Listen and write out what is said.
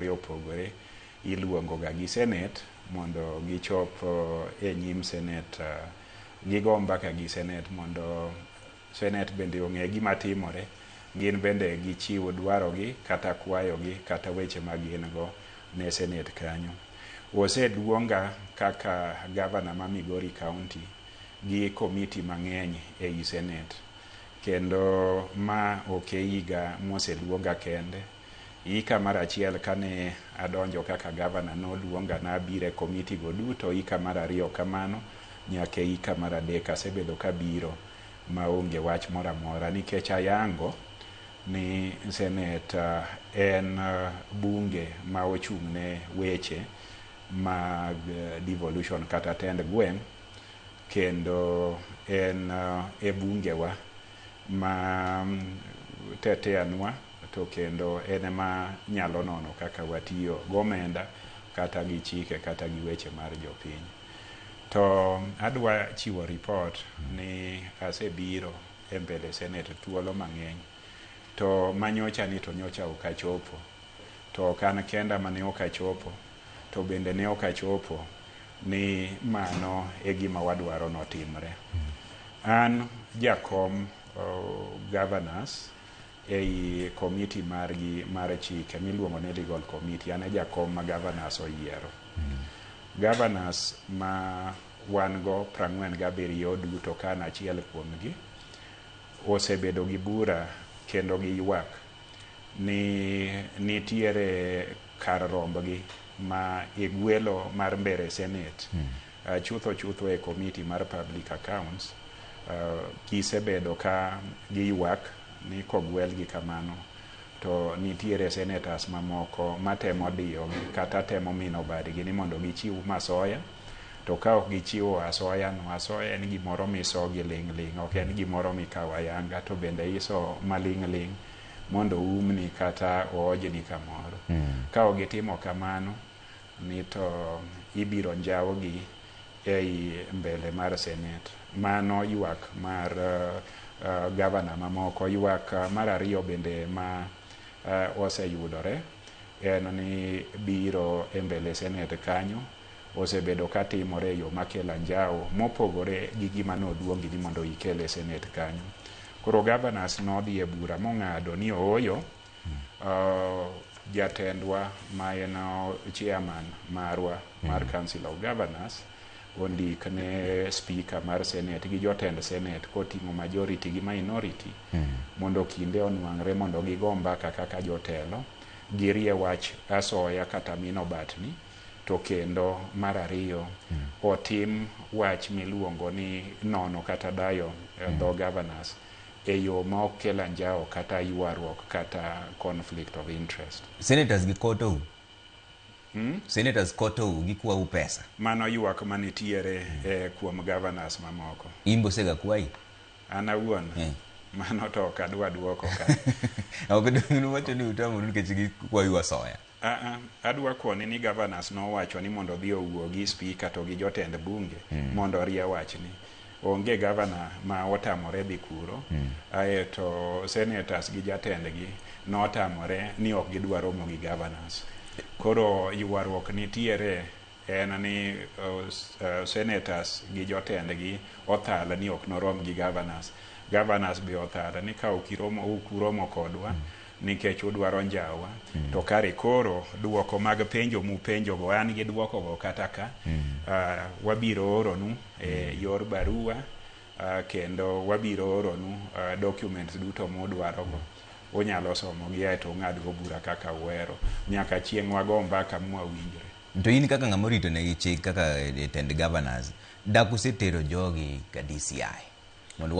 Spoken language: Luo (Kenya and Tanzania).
mopogore opogore iluongo ga gi Senate mondo gichop e nyim Senate, gigo mbaka gi Senate mondo Senate bende ong'e gima timore, gin bende gichiwo dwarogi kata kwayogi kata weche ma gin go ne Senate kanyo. Oseluonga kaka gavana ma Migori County gi komiti mang'eny ei Senate, kendo ma ok e higa moseluonga kende. Hika mar achiel kane adonjo kaka gavana noluonga nabire komiti go duto, hika mar ariyo kamano, nyaka hika mar adek asebedo kabiro maonge wach moro amora, nikech ayango ni Senate en bunge ma ochung'ne weche mag devolution kata tend gweng', kendo en e bungewa ma teteanwa, to kendo en ema nyalo nono kaka watiyo gomenda kata gi chike kata gi weche mar jopiny. To adwa chiwo report ni asebiro e mbele Senate thuolo mang'eny, to manyocha ni to nyocha ok achopo, to ok an kenda mane ok achopo, to bende ne ok achopo ni mano e gima wadwaro notimre. An jakom governors ei komiti margi mar chike miluongo ni legal committee, an e jakom ma governors oyiero. Governors ma wan go 47 duto kan achiel kuomgi osebedo gi bura kendo gi ywak ni nitiere kar rombgi ma igwelo mar mbere Senate chutho e komiti mar public accounts gisebedo ka gi ywak ni kogwelgi kamano to nitiere senators mamoko matemo diyo kata temo mino badgi ni mondo gichiw masoya, to ka ok gichiwo asoya no, asoya en gimoro miso gi ling' ok en gimoro mikawo ayanga, to bende iso maling' mondo umni kata oojni kamoro. Ka ok gitimo kamano ni to ibiro njawgi ei mbele mar Senate. Mano ywak mar gavana mamoko. Ywak mar ariyo bende ma oseyudore en ni biro e mbele Senate kanyo osebedo katimore e yo makelo anjawo mopogore gi gima noluongi ni mondo ikele Senate kanyo. Koro governors nodhi e bura mong'ado ni ooyo jatendwa ma en chairman marwa mar Council of Governors ondik ne speaker mar Senate gi jotend Senate koting'o majority gi minority mondo kinde onwang're mondo gigo mbaka kaka jotelo girie wach asoya kata mino batni, to kendo mar ariyo otim wach miluongo ni nono kata dayo dho governors e yo ma ok kel anjawo kata ywaruok kata conflict of interest. Senators gikoto Senators koto gikwau pesa. Mano ywak manitiere kuom governors mamoko. Imbo sega kwai? An awuon. Mano to ok adwa duoko ka. Ok dong' wacho ni utamoru nikech gikwayu asoya. Adwa koni ni governors nowacho ni mondo dhi owuo gi speaker to gi jotend bunge mondo rie wachni. Onge governor ma otamore dhi kuro, to senators gi jatendgi notamore ni ok gidwa romo gi governors. Koro ywaruok nitiere en ni senators gi jotendgi othal ni ok norom gi governors. Governors be othal ni ka ukuromo kodwa nikech udwaro njawa, to kare koro duoko mag penjo mupenjo go an gi duoko go kata ka wabiro oronu yor barua, kendo wabiro oronu documents duto mudwaro go. Unyalo somo gi aeto ung'ad go bura kaka uhero nyaka chieng' wago mbaka mwawinjre. To in kaka ng'ama orito negi chik kaka tend governors, dak usetero jogi ka DCI?